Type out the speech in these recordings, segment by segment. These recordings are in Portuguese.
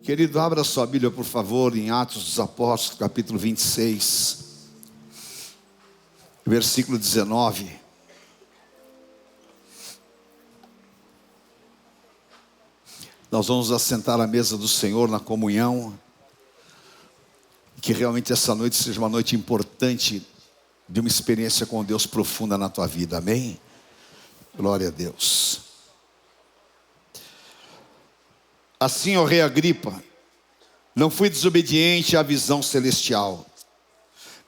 Querido, abra sua Bíblia, por favor, em Atos dos Apóstolos, capítulo 26, versículo 19. Nós vamos assentar à mesa do Senhor na comunhão. Que realmente essa noite seja uma noite importante, de uma experiência com Deus profunda na tua vida, amém? Glória a Deus. Assim, ó rei Agripa, não fui desobediente à visão celestial,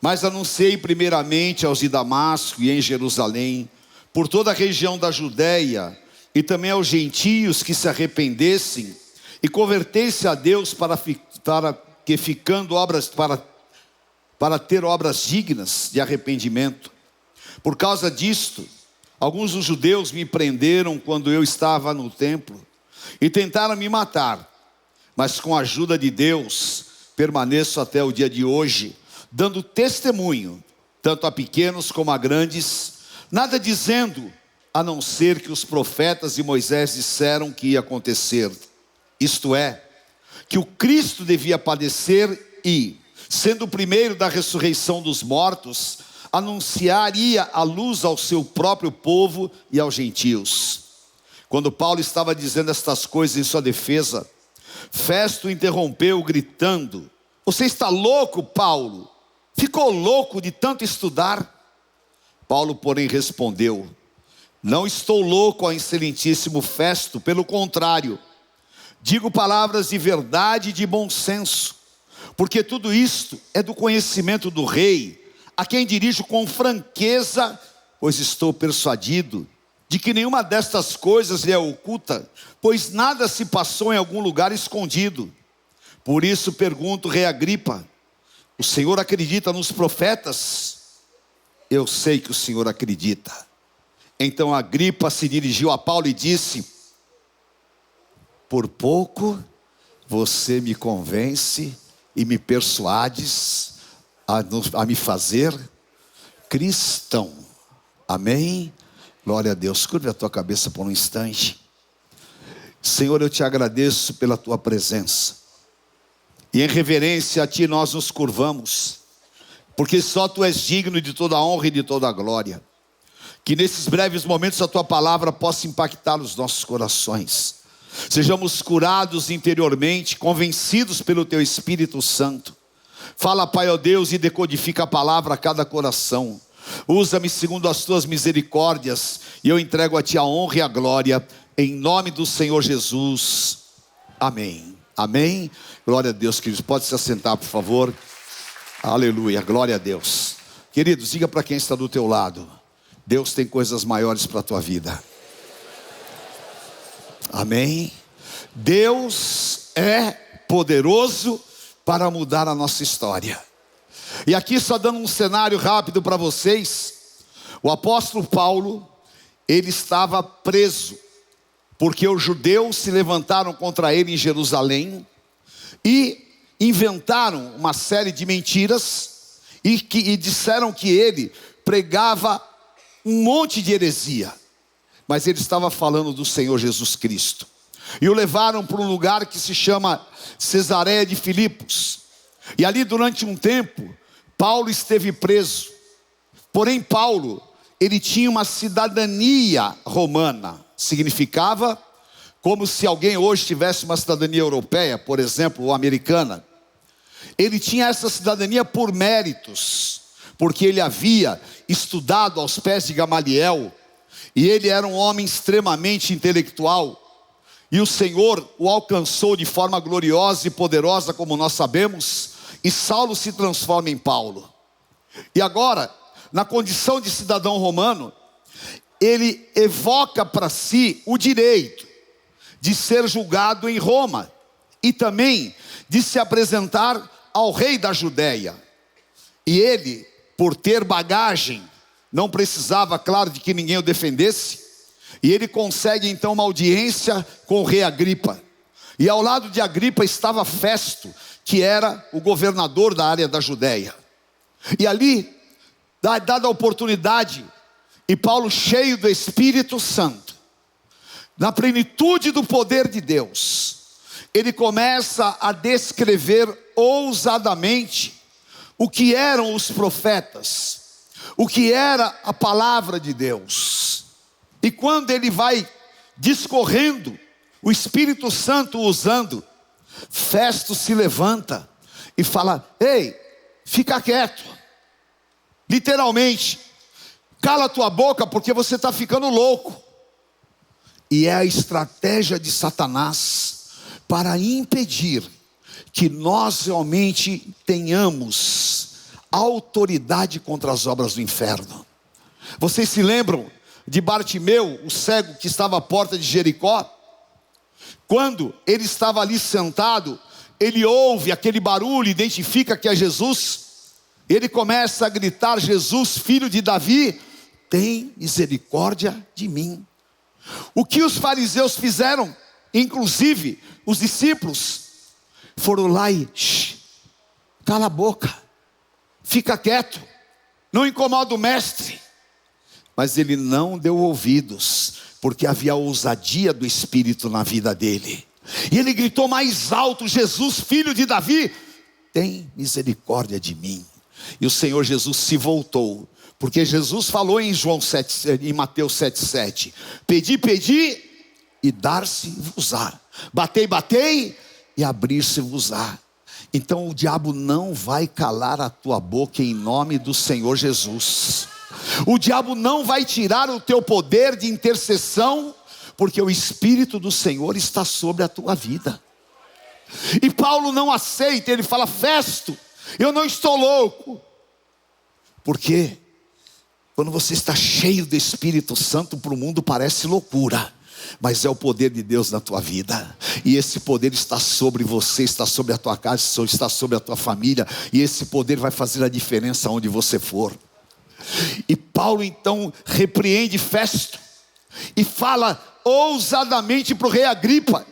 mas anunciei primeiramente aos de Damasco e em Jerusalém, por toda a região da Judéia, e também aos gentios que se arrependessem e convertessem a Deus para ter obras dignas de arrependimento. Por causa disto, alguns dos judeus me prenderam quando eu estava no templo e tentaram me matar, mas com a ajuda de Deus permaneço até o dia de hoje, dando testemunho tanto a pequenos como a grandes, nada dizendo a não ser que os profetas e Moisés disseram que ia acontecer, isto é, que o Cristo devia padecer e, sendo o primeiro da ressurreição dos mortos, anunciaria a luz ao seu próprio povo e aos gentios. Quando Paulo estava dizendo estas coisas em sua defesa, Festo interrompeu gritando: "Você está louco, Paulo? Ficou louco de tanto estudar?" Paulo, porém, respondeu: "Não estou louco, ó excelentíssimo Festo, pelo contrário, digo palavras de verdade e de bom senso, porque tudo isto é do conhecimento do rei, a quem dirijo com franqueza, pois estou persuadido de que nenhuma destas coisas lhe é oculta, pois nada se passou em algum lugar escondido. Por isso pergunto, rei Agripa, o senhor acredita nos profetas?" "Eu sei que o senhor acredita." Então Agripa se dirigiu a Paulo e disse: "Por pouco você me convence e me persuades a me fazer cristão." Amém? Glória a Deus. Curve a tua cabeça por um instante. Senhor, eu te agradeço pela tua presença, e em reverência a ti nós nos curvamos, porque só tu és digno de toda a honra e de toda a glória. Que nesses breves momentos a tua palavra possa impactar os nossos corações, sejamos curados interiormente, convencidos pelo teu Espírito Santo. Fala, Pai, ó Deus, e decodifica a palavra a cada coração. Usa-me segundo as tuas misericórdias, e eu entrego a ti a honra e a glória, em nome do Senhor Jesus, amém. Amém? Glória a Deus, queridos, pode se assentar, por favor. Aleluia, glória a Deus. Queridos, diga para quem está do teu lado: Deus tem coisas maiores para a tua vida. Amém? Deus é poderoso para mudar a nossa história. E aqui, só dando um cenário rápido para vocês, o apóstolo Paulo, ele estava preso, porque os judeus se levantaram contra ele em Jerusalém, e inventaram uma série de mentiras, e disseram que ele pregava um monte de heresia, mas ele estava falando do Senhor Jesus Cristo. E o levaram para um lugar que se chama Cesareia de Filipos, e ali durante um tempo Paulo esteve preso. Porém Paulo, ele tinha uma cidadania romana. Significava como se alguém hoje tivesse uma cidadania europeia, por exemplo, ou americana. Ele tinha essa cidadania por méritos, porque ele havia estudado aos pés de Gamaliel, e ele era um homem extremamente intelectual, e o Senhor o alcançou de forma gloriosa e poderosa, como nós sabemos, e Saulo se transforma em Paulo. E agora, na condição de cidadão romano, ele evoca para si o direito de ser julgado em Roma, e também de se apresentar ao rei da Judéia. E ele, por ter bagagem, não precisava, claro, de que ninguém o defendesse, e ele consegue então uma audiência com o rei Agripa. E ao lado de Agripa estava Festo, que era o governador da área da Judéia. E ali, dada a oportunidade, e Paulo, cheio do Espírito Santo, na plenitude do poder de Deus, ele começa a descrever ousadamente o que eram os profetas, o que era a palavra de Deus. E quando ele vai discorrendo, o Espírito Santo usando, Festo se levanta e fala: ei, fica quieto. Literalmente, cala tua boca porque você está ficando louco. E é a estratégia de Satanás para impedir que nós realmente tenhamos autoridade contra as obras do inferno. Vocês se lembram de Bartimeu, o cego que estava à porta de Jericó? Quando ele estava ali sentado, ele ouve aquele barulho, identifica que é Jesus. Ele começa a gritar: Jesus, filho de Davi, tem misericórdia de mim. O que os fariseus fizeram, inclusive os discípulos, foram lá e cala a boca, fica quieto, não incomoda o mestre. Mas ele não deu ouvidos, porque havia ousadia do Espírito na vida dele. E ele gritou mais alto: Jesus, filho de Davi, tem misericórdia de mim. E o Senhor Jesus se voltou, porque Jesus falou em Mateus 7,7: pedi, pedi, e dar-se-vos-á. Batei, batei, e abrir-se-vos-á. Então o diabo não vai calar a tua boca em nome do Senhor Jesus. O diabo não vai tirar o teu poder de intercessão, porque o Espírito do Senhor está sobre a tua vida. E Paulo não aceita, ele fala: Festo, eu não estou louco. Porque quando você está cheio do Espírito Santo, para o mundo parece loucura, mas é o poder de Deus na tua vida. E esse poder está sobre você, está sobre a tua casa, está sobre a tua família. E esse poder vai fazer a diferença onde você for. E Paulo então repreende Festo e fala ousadamente para o rei Agripa: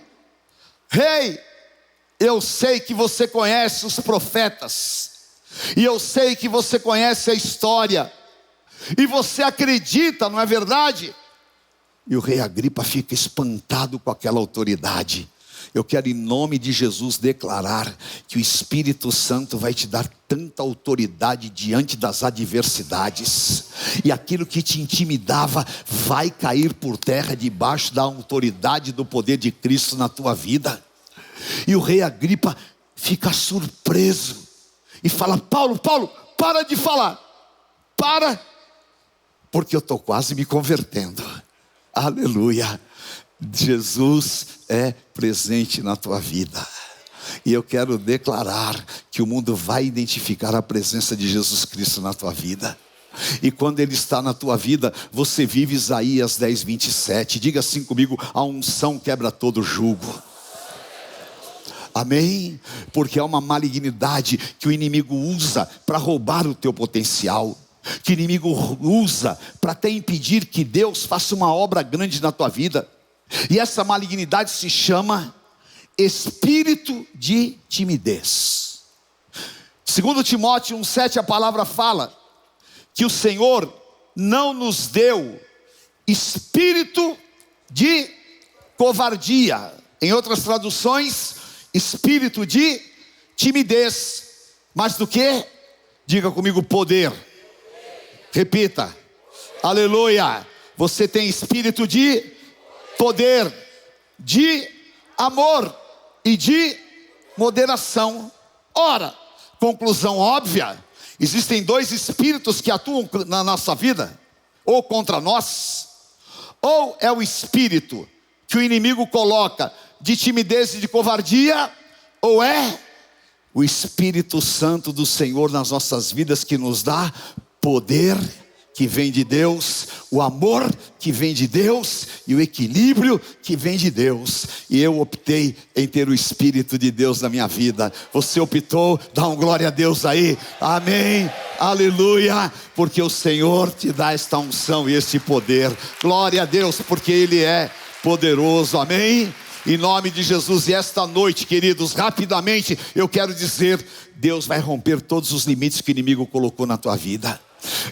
rei, eu sei que você conhece os profetas, e eu sei que você conhece a história, e você acredita, não é verdade? E o rei Agripa fica espantado com aquela autoridade. Eu quero, em nome de Jesus, declarar que o Espírito Santo vai te dar tanta autoridade diante das adversidades, e aquilo que te intimidava vai cair por terra debaixo da autoridade do poder de Cristo na tua vida. E o rei Agripa fica surpreso e fala: Paulo, para de falar, porque eu estou quase me convertendo. Aleluia. Jesus é presente na tua vida. E eu quero declarar que o mundo vai identificar a presença de Jesus Cristo na tua vida. E quando Ele está na tua vida, você vive Isaías 10:27. Diga assim comigo: a unção quebra todo jugo. Amém? Porque é uma malignidade que o inimigo usa para roubar o teu potencial, que o inimigo usa para até impedir que Deus faça uma obra grande na tua vida. E essa malignidade se chama espírito de timidez. 2 Timóteo 1,7, a palavra fala que o Senhor não nos deu espírito de covardia. Em outras traduções, espírito de timidez. Mas do que? Diga comigo: poder. Repita: aleluia. Você tem espírito de poder, de amor e de moderação. Ora, conclusão óbvia: existem dois espíritos que atuam na nossa vida, ou contra nós. Ou é o espírito que o inimigo coloca de timidez e de covardia, ou é o Espírito Santo do Senhor nas nossas vidas, que nos dá poder que vem de Deus, o amor que vem de Deus e o equilíbrio que vem de Deus. E eu optei em ter o Espírito de Deus na minha vida. Você optou? Dá um glória a Deus aí. Amém, aleluia. Porque o Senhor te dá esta unção e este poder. Glória a Deus, porque Ele é poderoso. Amém? Em nome de Jesus. E esta noite, queridos, rapidamente eu quero dizer: Deus vai romper todos os limites que o inimigo colocou na tua vida.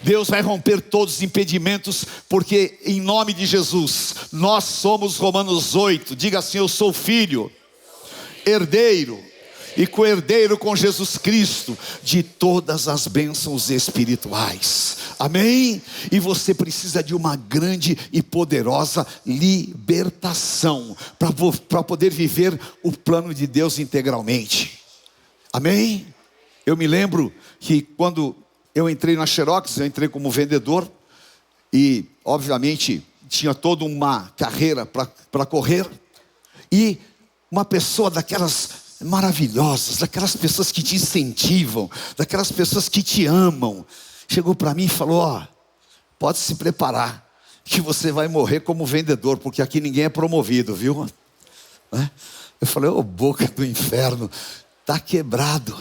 Deus vai romper todos os impedimentos, porque em nome de Jesus nós somos Romanos 8. Diga assim: eu sou filho herdeiro e co-herdeiro com Jesus Cristo de todas as bênçãos espirituais. Amém? E você precisa de uma grande e poderosa libertação para poder viver o plano de Deus integralmente. Amém? Eu me lembro que quando eu entrei na Xerox, eu entrei como vendedor e obviamente tinha toda uma carreira para correr, e uma pessoa daquelas maravilhosas, daquelas pessoas que te incentivam, daquelas pessoas que te amam, chegou para mim e falou: ó, pode se preparar, que você vai morrer como vendedor, porque aqui ninguém é promovido, viu? Eu falei: ô boca do inferno, está quebrado,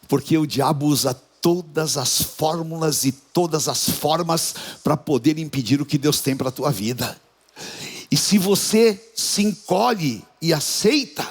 porque o diabo usa todas as fórmulas e todas as formas para poder impedir o que Deus tem para a tua vida. E se você se encolhe e aceita,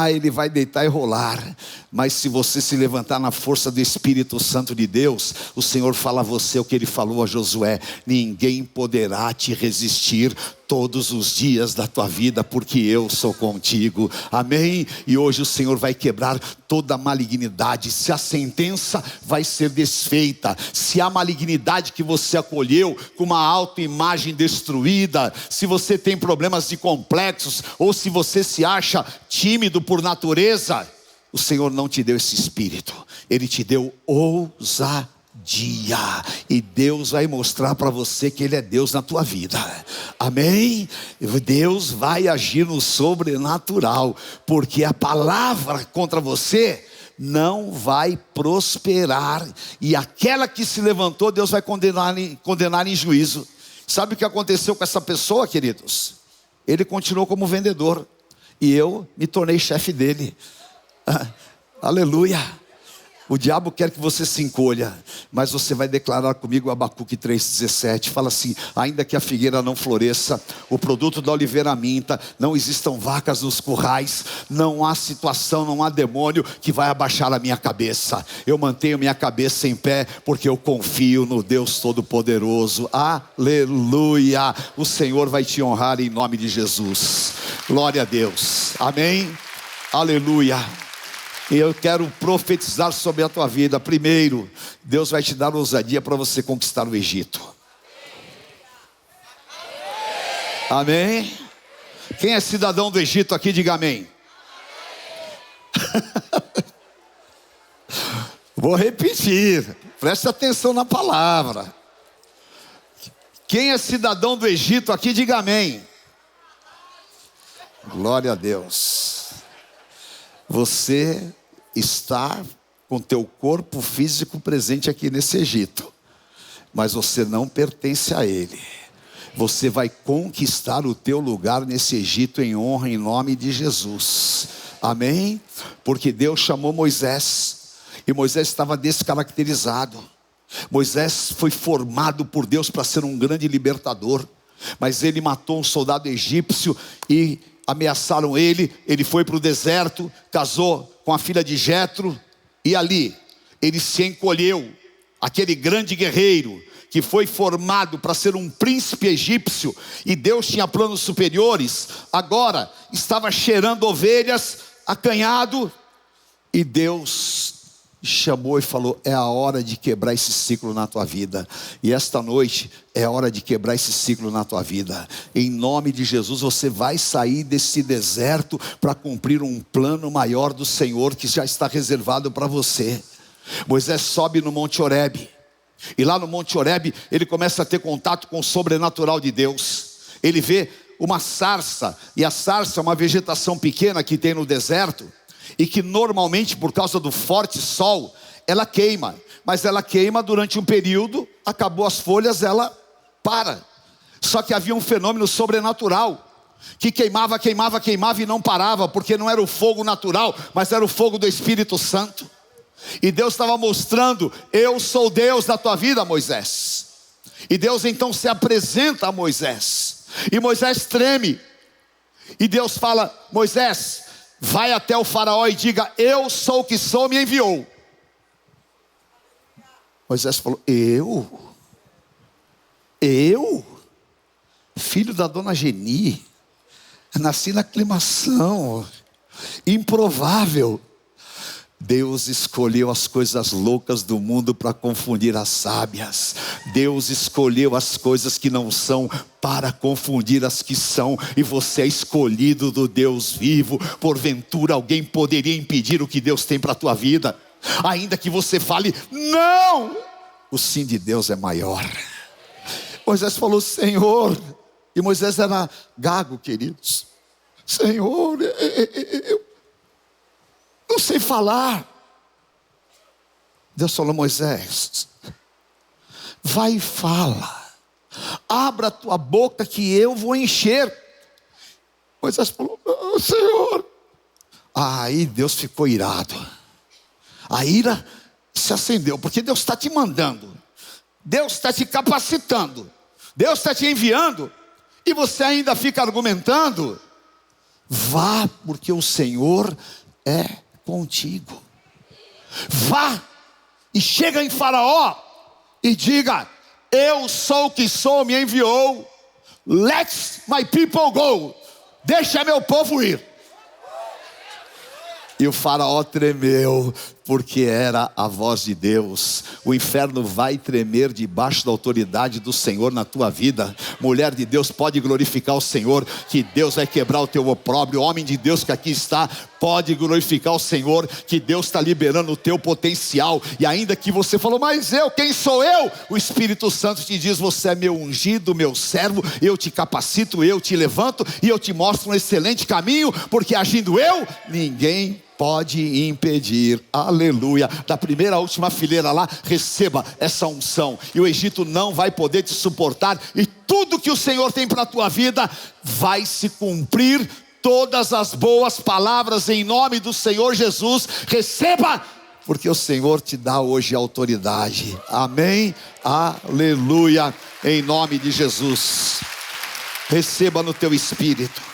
ele vai deitar e rolar. Mas se você se levantar na força do Espírito Santo de Deus, o Senhor fala a você o que Ele falou a Josué: ninguém poderá te resistir todos os dias da tua vida, porque eu sou contigo. Amém? E hoje o Senhor vai quebrar toda a malignidade. Se a sentença vai ser desfeita, se a malignidade que você acolheu com uma autoimagem destruída, se você tem problemas de complexos, ou se você se acha tímido por natureza, o Senhor não te deu esse espírito, Ele te deu ousadia. E Deus vai mostrar para você que Ele é Deus na tua vida. Amém? Deus vai agir no sobrenatural, porque a palavra contra você não vai prosperar, e aquela que se levantou, Deus vai condenar em juízo. Sabe o que aconteceu com essa pessoa, queridos? Ele continuou como vendedor, e eu me tornei chefe dele. Aleluia. O diabo quer que você se encolha, mas você vai declarar comigo Abacuque 3,17. Fala assim: ainda que a figueira não floresça, o produto da oliveira minta, não existam vacas nos currais, não há situação, não há demônio que vai abaixar a minha cabeça. Eu mantenho minha cabeça em pé, porque eu confio no Deus Todo-Poderoso. Aleluia. O Senhor vai te honrar em nome de Jesus. Glória a Deus. Amém. Aleluia. E eu quero profetizar sobre a tua vida. Primeiro, Deus vai te dar ousadia para você conquistar o Egito. Amém? Quem é cidadão do Egito aqui, diga amém. Vou repetir, preste atenção na palavra. Quem é cidadão do Egito aqui, diga amém. Glória a Deus. Você está com teu corpo físico presente aqui nesse Egito, mas você não pertence a ele. Você vai conquistar o teu lugar nesse Egito em honra, em nome de Jesus. Amém? Porque Deus chamou Moisés, e Moisés estava descaracterizado. Moisés foi formado por Deus para ser um grande libertador, mas ele matou um soldado egípcio e ameaçaram ele. Ele foi para o deserto, casou com a filha de Jetro, e ali ele se encolheu. Aquele grande guerreiro que foi formado para ser um príncipe egípcio, e Deus tinha planos superiores, agora estava cheirando ovelhas, acanhado, e Deus chamou e falou: é a hora de quebrar esse ciclo na tua vida. E esta noite é a hora de quebrar esse ciclo na tua vida. Em nome de Jesus, você vai sair desse deserto para cumprir um plano maior do Senhor que já está reservado para você. Moisés sobe no Monte Horebe, e lá no Monte Horebe ele começa a ter contato com o sobrenatural de Deus. Ele vê uma sarça, e a sarça é uma vegetação pequena que tem no deserto, e que normalmente, por causa do forte sol, ela queima. Mas ela queima durante um período, acabou as folhas, ela para. Só que havia um fenômeno sobrenatural, que queimava e não parava, porque não era o fogo natural, mas era o fogo do Espírito Santo. E Deus estava mostrando: eu sou Deus da tua vida, Moisés. E Deus então se apresenta a Moisés, e Moisés treme, e Deus fala: Moisés, vai até o faraó e diga: eu sou o que sou, me enviou. Moisés falou: eu? Filho da dona Geni, nasci na aclimação, improvável. Deus escolheu as coisas loucas do mundo para confundir as sábias. Deus escolheu as coisas que não são para confundir as que são. E você é escolhido do Deus vivo. Porventura alguém poderia impedir o que Deus tem para a tua vida? Ainda que você fale, não! O sim de Deus é maior. Moisés falou, Senhor. E Moisés era gago, queridos. Senhor, eu não sei falar. Deus falou, Moisés, vai e fala. Abra a tua boca que eu vou encher. Moisés falou, Senhor. Aí Deus ficou irado. A ira se acendeu, porque Deus está te mandando. Deus está te capacitando. Deus está te enviando. E você ainda fica argumentando. Vá, porque o Senhor é contigo. Vá e chega em Faraó e diga, eu sou o que sou, me enviou. Let my people go. Deixa meu povo ir. E o Faraó tremeu, porque era a voz de Deus. O inferno vai tremer debaixo da autoridade do Senhor na tua vida. Mulher de Deus, pode glorificar o Senhor, que Deus vai quebrar o teu opróbrio. Homem de Deus que aqui está, pode glorificar o Senhor, que Deus está liberando o teu potencial. E ainda que você falou, mas quem sou eu? O Espírito Santo te diz, você é meu ungido, meu servo. Eu te capacito, eu te levanto e eu te mostro um excelente caminho, porque agindo eu, ninguém pode impedir. Aleluia. Da primeira à última fileira lá, receba essa unção. E o Egito não vai poder te suportar. E tudo que o Senhor tem para a tua vida vai se cumprir. Todas as boas palavras em nome do Senhor Jesus. Receba, porque o Senhor te dá hoje autoridade. Amém? Aleluia. Em nome de Jesus. Receba no teu espírito.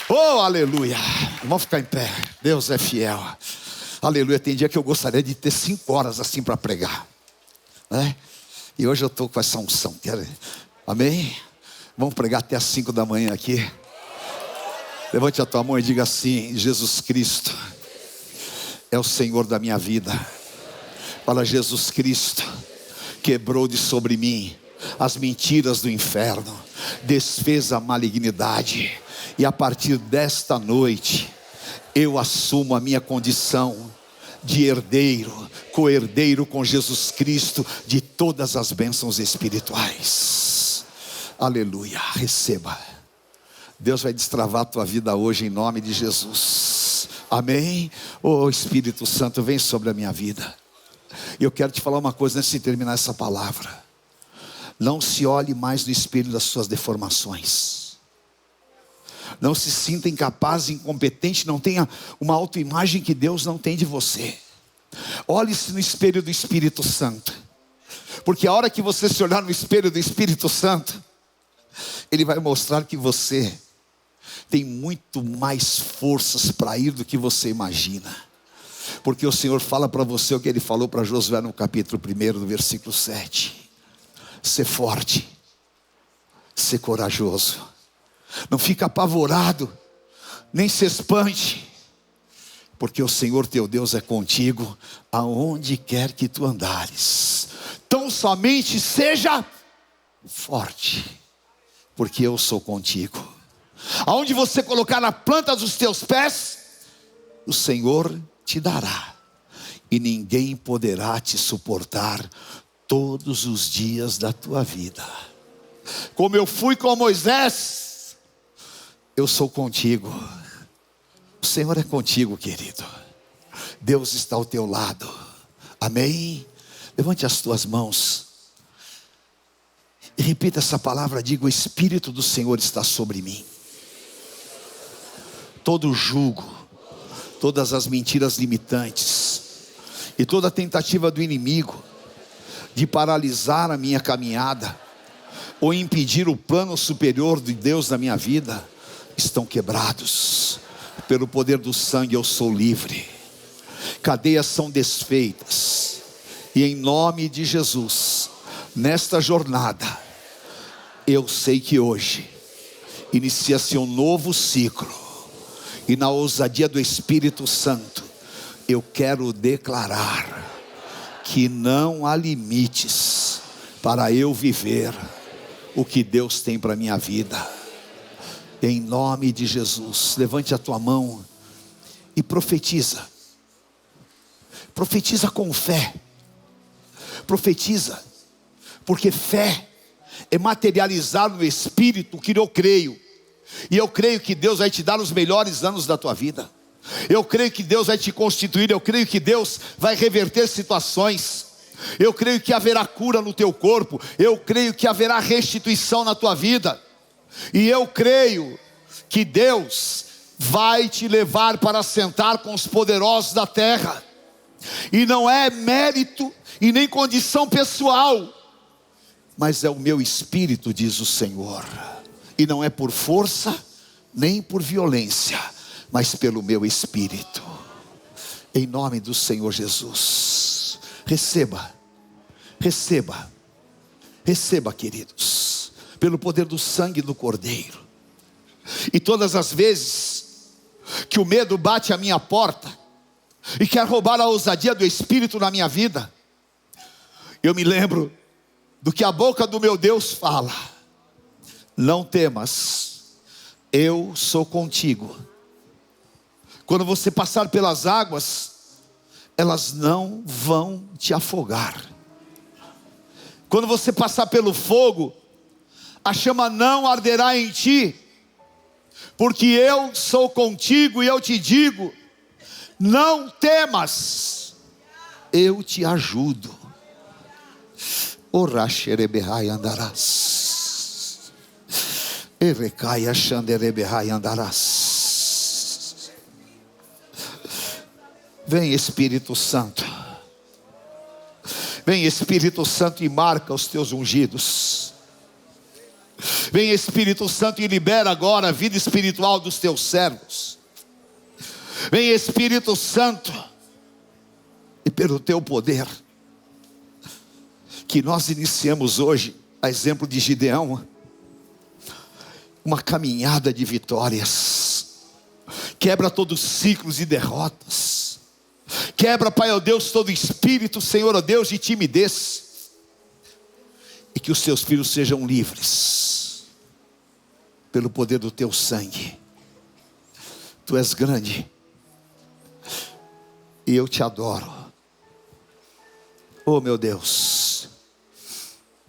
Oh, aleluia. Vamos ficar em pé. Deus é fiel. Aleluia. Tem dia que eu gostaria de ter 5 horas assim para pregar, né? E hoje eu estou com essa unção. Amém? Vamos pregar até as 5 da manhã aqui. Levante a tua mão e diga assim, Jesus Cristo é o Senhor da minha vida. Fala, Jesus Cristo quebrou de sobre mim as mentiras do inferno, desfez a malignidade. E a partir desta noite, eu assumo a minha condição de herdeiro, co-herdeiro com Jesus Cristo, de todas as bênçãos espirituais. Aleluia, receba. Deus vai destravar a tua vida hoje em nome de Jesus. Amém? Oh Espírito Santo, vem sobre a minha vida. E eu quero te falar uma coisa antes de terminar essa palavra. Não se olhe mais no espelho das suas deformações. Não se sinta incapaz, incompetente, não tenha uma autoimagem que Deus não tem de você. Olhe-se no espelho do Espírito Santo. Porque a hora que você se olhar no espelho do Espírito Santo, Ele vai mostrar que você tem muito mais forças para ir do que você imagina. Porque o Senhor fala para você o que Ele falou para Josué no capítulo 1, no versículo 7. Ser forte, ser corajoso. Não fica apavorado, nem se espante, porque o Senhor teu Deus é contigo, aonde quer que tu andares. Tão somente seja forte, porque eu sou contigo. Aonde você colocar na planta dos teus pés, o Senhor te dará, e ninguém poderá te suportar todos os dias da tua vida. Como eu fui com Moisés, eu sou contigo. O Senhor é contigo, querido. Deus está ao teu lado. Amém? Levante as tuas mãos e repita essa palavra. Diga, o Espírito do Senhor está sobre mim. Todo jugo, todas as mentiras limitantes e toda tentativa do inimigo de paralisar a minha caminhada ou impedir o plano superior de Deus na minha vida, estão quebrados. Pelo poder do sangue eu sou livre. Cadeias são desfeitas. E em nome de Jesus, nesta jornada, eu sei que hoje inicia-se um novo ciclo. E na ousadia do Espírito Santo, eu quero declarar que não há limites para eu viver o que Deus tem para a minha vida. Em nome de Jesus, levante a tua mão e profetiza. Profetiza com fé. Profetiza, porque fé é materializar no Espírito o que eu creio. E eu creio que Deus vai te dar os melhores anos da tua vida. Eu creio que Deus vai te constituir. Eu creio que Deus vai reverter situações. Eu creio que haverá cura no teu corpo. Eu creio que haverá restituição na tua vida. E eu creio que Deus vai te levar para sentar com os poderosos da terra. E não é mérito e nem condição pessoal, mas é o meu espírito, diz o Senhor. E não é por força, nem por violência, mas pelo meu espírito. Em nome do Senhor Jesus. Receba, receba, receba, queridos, pelo poder do sangue do Cordeiro. E todas as vezes que o medo bate à minha porta e quer roubar a ousadia do Espírito na minha vida, eu me lembro do que a boca do meu Deus fala: não temas, eu sou contigo. Quando você passar pelas águas, elas não vão te afogar. Quando você passar pelo fogo, a chama não arderá em ti, porque eu sou contigo. E eu te digo: não temas, eu te ajudo. Oraxerebehai andarás, Erecaia xanderebehai andarás. Vem Espírito Santo, vem Espírito Santo e marca os teus ungidos. Vem Espírito Santo e libera agora a vida espiritual dos teus servos. Vem Espírito Santo, e pelo teu poder, que nós iniciamos hoje, a exemplo de Gideão, uma caminhada de vitórias. Quebra todos os ciclos e derrotas. Quebra, Pai, ó Deus, todo espírito, Senhor, ó Deus, de timidez. E que os teus filhos sejam livres pelo poder do teu sangue. Tu és grande e eu te adoro. Oh meu Deus,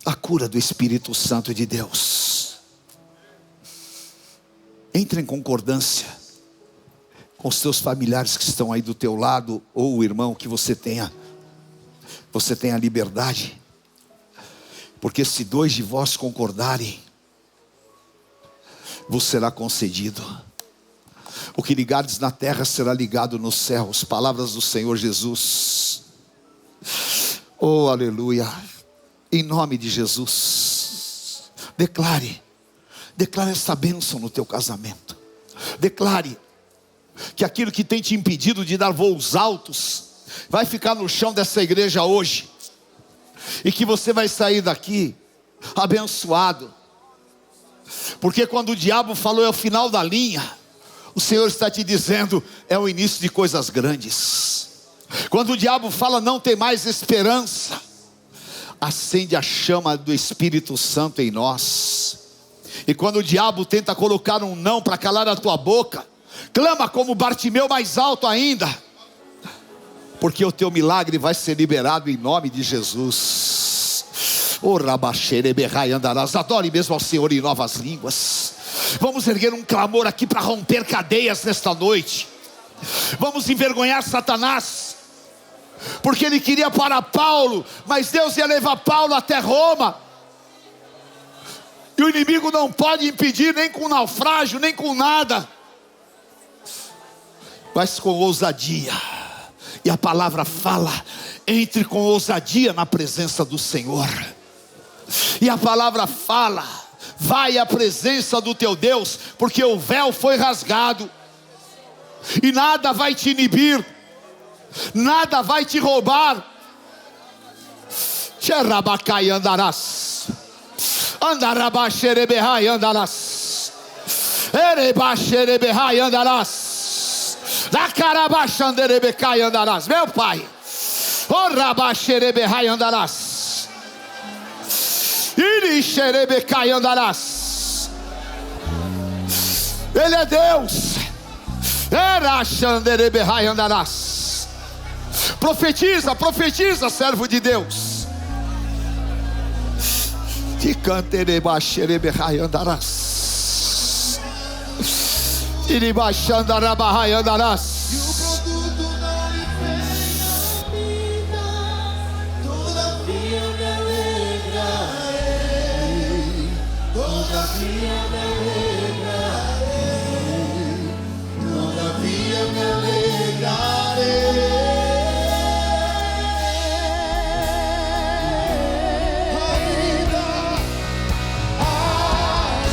a cura do Espírito Santo de Deus. Entre em concordância com os teus familiares que estão aí do teu lado, ou o irmão que você tenha liberdade. Porque se dois de vós concordarem, vos será concedido. O que ligardes na terra será ligado nos céus. Palavras do Senhor Jesus. Oh, aleluia. Em nome de Jesus, declare essa bênção no teu casamento. Declare que aquilo que tem te impedido de dar voos altos vai ficar no chão dessa igreja hoje, e que você vai sair daqui abençoado. Porque quando o diabo falou é o final da linha, o Senhor está te dizendo é o início de coisas grandes. Quando o diabo fala não tem mais esperança, acende a chama do Espírito Santo em nós. E quando o diabo tenta colocar um não para calar a tua boca, clama como Bartimeu mais alto ainda, porque o teu milagre vai ser liberado em nome de Jesus. Oh, rabaxerebehai andarás. Adore mesmo ao Senhor em novas línguas. Vamos erguer um clamor aqui para romper cadeias nesta noite. Vamos envergonhar Satanás, porque ele queria parar Paulo, mas Deus ia levar Paulo até Roma. E o inimigo não pode impedir, nem com naufrágio, nem com nada, mas com ousadia. E a palavra fala: entre com ousadia na presença do Senhor. E a palavra fala: vai à presença do teu Deus, porque o véu foi rasgado, e nada vai te inibir, nada vai te roubar. Xerabacai andarás, andarabaxerebehai andarás, erebaxerebehai andarás. Da carabaxanderebecai andarás, meu Pai. O rabaxerebecai andarás. Irixerebecai andarás. Ele é Deus. Era xanderebecai andarás. Profetiza, profetiza, servo de Deus. De canterebaxerebecai andarás. Iribaxandarabahai andarás. E o produto não lhe fez vida, todavia me alegrarei, todavia me alegrarei, todavia me alegrarei.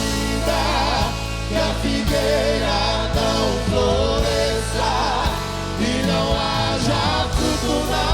Ainda que a figueira não floresça e não haja fruto na